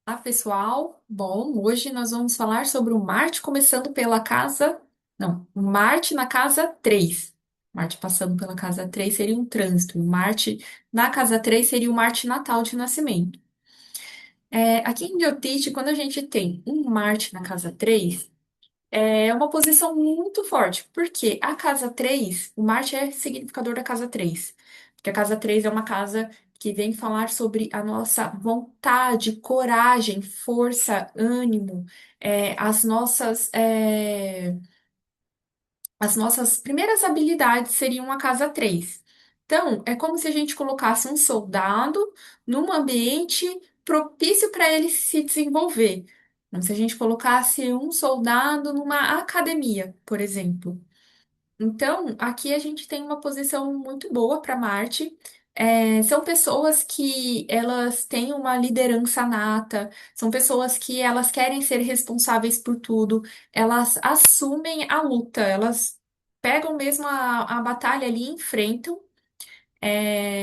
Olá, pessoal. Bom, hoje nós vamos falar sobre o Marte começando pela casa. Não, o Marte na casa 3. Marte passando pela casa 3 seria um trânsito. O Marte na casa 3 seria o Marte natal de nascimento. Aqui em Biotite, quando a gente tem um Marte na casa 3, é uma posição muito forte, porque a casa 3, o Marte é significador da casa 3, porque a casa 3 é uma casa que vem falar sobre a nossa vontade, coragem, força, ânimo, as nossas primeiras habilidades seriam a casa 3. Então, é como se a gente colocasse um soldado num ambiente propício para ele se desenvolver. Como se a gente colocasse um soldado numa academia, por exemplo. Então, aqui a gente tem uma posição muito boa para Marte. São pessoas que elas têm uma liderança nata, são pessoas que elas querem ser responsáveis por tudo, elas assumem a luta, elas pegam mesmo a batalha ali e enfrentam.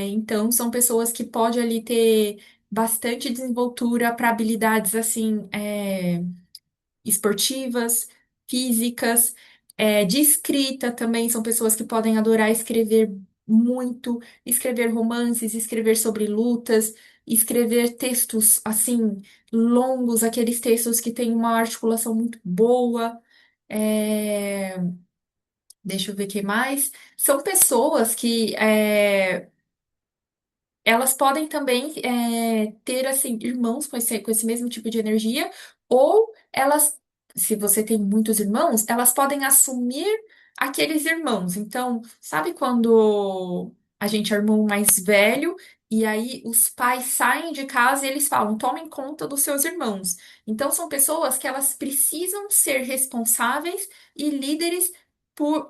Então, são pessoas que podem ali ter bastante desenvoltura para habilidades assim, esportivas, físicas, de escrita também. São pessoas que podem adorar escrever muito, escrever romances, escrever sobre lutas, escrever textos assim longos, aqueles textos que têm uma articulação muito boa. É, Deixa eu ver o que mais. São pessoas que elas podem também ter assim irmãos com esse mesmo tipo de energia, ou elas, se você tem muitos irmãos, elas podem assumir aqueles irmãos. Então, sabe quando a gente é irmão mais velho e aí os pais saem de casa e eles falam, tomem conta dos seus irmãos. Então, são pessoas que elas precisam ser responsáveis e líderes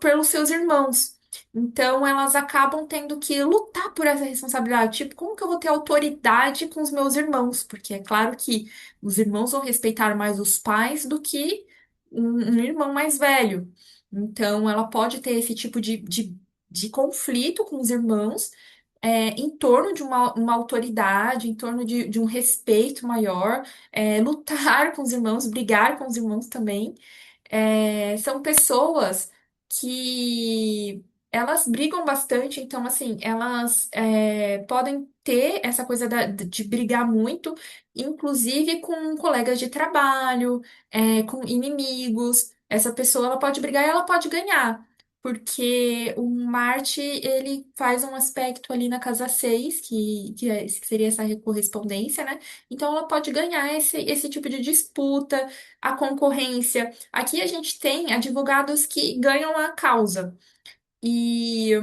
pelos seus irmãos. Então, elas acabam tendo que lutar por essa responsabilidade. Tipo, como que eu vou ter autoridade com os meus irmãos? Porque é claro que os irmãos vão respeitar mais os pais do que um irmão mais velho. Então, ela pode ter esse tipo de conflito com os irmãos, em torno de uma autoridade, em torno de um respeito maior, lutar com os irmãos, brigar com os irmãos também. São pessoas que elas brigam bastante, então, assim, elas podem ter essa coisa de brigar muito, inclusive com colegas de trabalho, com inimigos. Essa pessoa, ela pode brigar e ela pode ganhar. Porque o Marte, ele faz um aspecto ali na casa 6 que seria essa correspondência, né? Então, ela pode ganhar esse tipo de disputa, a concorrência. Aqui a gente tem advogados que ganham a causa. E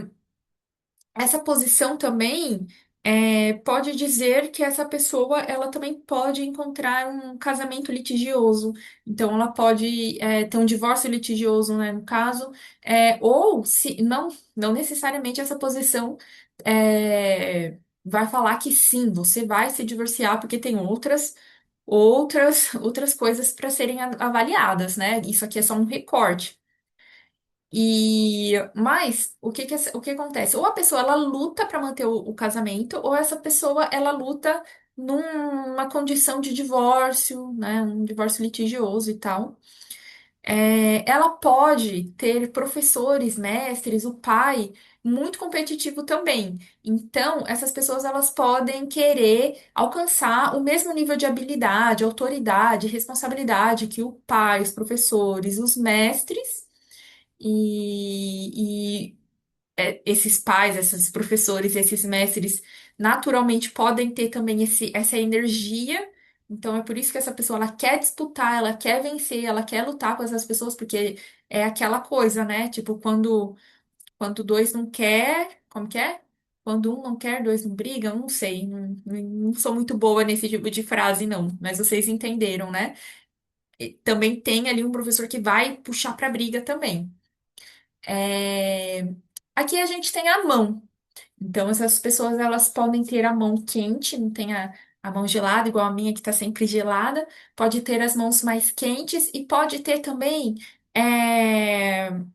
essa posição também pode dizer que essa pessoa ela também pode encontrar um casamento litigioso. Então, ela pode ter um divórcio litigioso, né, no caso, ou se não necessariamente essa posição vai falar que sim, você vai se divorciar porque tem outras coisas para serem avaliadas, né? Isso aqui é só um recorte. Mas o que acontece? Ou a pessoa ela luta para manter o casamento, ou essa pessoa ela luta numa condição de divórcio, né? Um divórcio litigioso e tal. Ela pode ter professores, mestres, o pai muito competitivo também. Então, essas pessoas elas podem querer alcançar o mesmo nível de habilidade, autoridade, responsabilidade que o pai, os professores, os mestres e esses pais, esses professores, esses mestres, naturalmente podem ter também essa energia. Então é por isso que essa pessoa ela quer disputar, ela quer vencer, ela quer lutar com essas pessoas, porque é aquela coisa, né? Tipo, quando dois não quer, como que é? Quando um não quer, dois não brigam, não sei, não sou muito boa nesse tipo de frase, não, mas vocês entenderam, né? E também tem ali um professor que vai puxar pra briga também. É, Aqui a gente tem a mão. Então, essas pessoas elas podem ter a mão quente, não tem a mão gelada, igual a minha que está sempre gelada. Pode ter as mãos mais quentes e pode ter também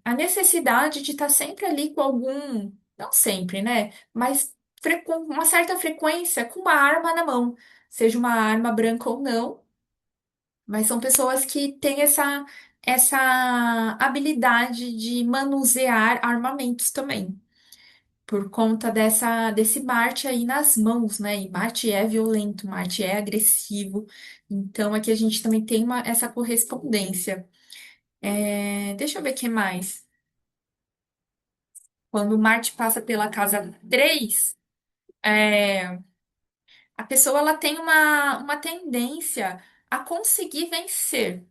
a necessidade de estar sempre ali com algum, não sempre, né? Mas com uma certa frequência com uma arma na mão, seja uma arma branca ou não. Mas são pessoas que têm essa habilidade de manusear armamentos também. Por conta desse Marte aí nas mãos, né? E Marte é violento, Marte é agressivo. Então aqui a gente também tem essa correspondência. Deixa eu ver o que mais. Quando Marte passa pela casa 3, é, a pessoa ela tem uma tendência a conseguir vencer.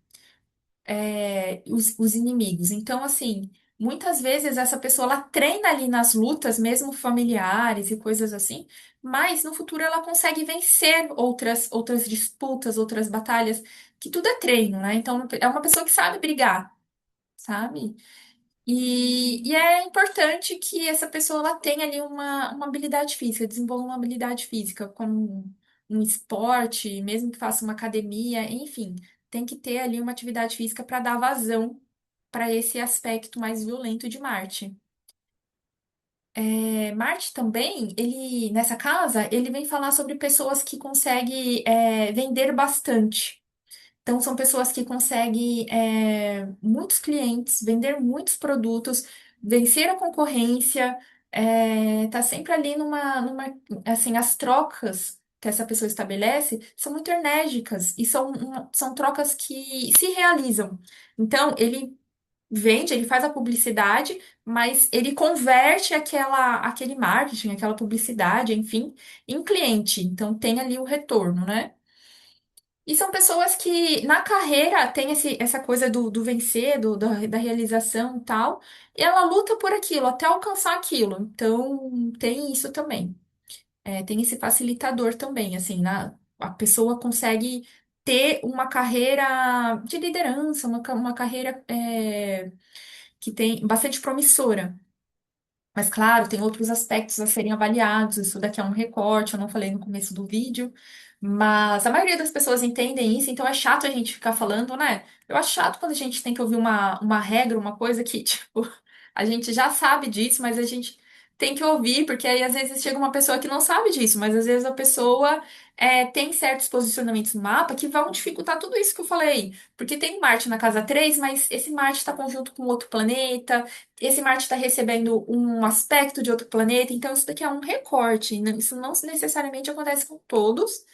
Os inimigos. Então, assim, muitas vezes essa pessoa ela treina ali nas lutas, mesmo familiares e coisas assim, mas no futuro ela consegue vencer outras disputas, outras batalhas, que tudo é treino, né? Então, é uma pessoa que sabe brigar, sabe? E é importante que essa pessoa ela tenha ali uma habilidade física, desenvolva uma habilidade física, como um esporte, mesmo que faça uma academia, enfim, tem que ter ali uma atividade física para dar vazão para esse aspecto mais violento de Marte. Marte também, ele nessa casa, ele vem falar sobre pessoas que conseguem vender bastante. Então, são pessoas que conseguem muitos clientes, vender muitos produtos, vencer a concorrência, tá sempre ali assim, as trocas que essa pessoa estabelece são muito enérgicas e são trocas que se realizam. Então, ele vende, ele faz a publicidade, mas ele converte aquele marketing, aquela publicidade, enfim, em cliente. Então, tem ali o retorno, né? E são pessoas que na carreira tem essa coisa do vencer, da realização e tal, e ela luta por aquilo, até alcançar aquilo. Então, tem isso também. Tem esse facilitador também, assim, a pessoa consegue ter uma carreira de liderança, uma carreira que tem bastante promissora. Mas, claro, tem outros aspectos a serem avaliados. Isso daqui é um recorte, eu não falei no começo do vídeo. Mas a maioria das pessoas entendem isso, então é chato a gente ficar falando, né? Eu acho chato quando a gente tem que ouvir uma regra, uma coisa que, tipo, a gente já sabe disso, mas a gente tem que ouvir, porque aí às vezes chega uma pessoa que não sabe disso, mas às vezes a pessoa tem certos posicionamentos no mapa que vão dificultar tudo isso que eu falei. Porque tem Marte na casa 3, mas esse Marte está conjunto com outro planeta. Esse Marte está recebendo um aspecto de outro planeta, então isso daqui é um recorte. Isso não necessariamente acontece com todos.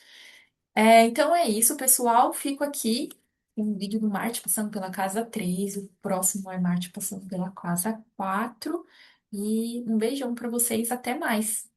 Então é isso, pessoal. Fico aqui com o vídeo do Marte passando pela casa 3. O próximo é Marte passando pela casa 4. E um beijão para vocês. Até mais.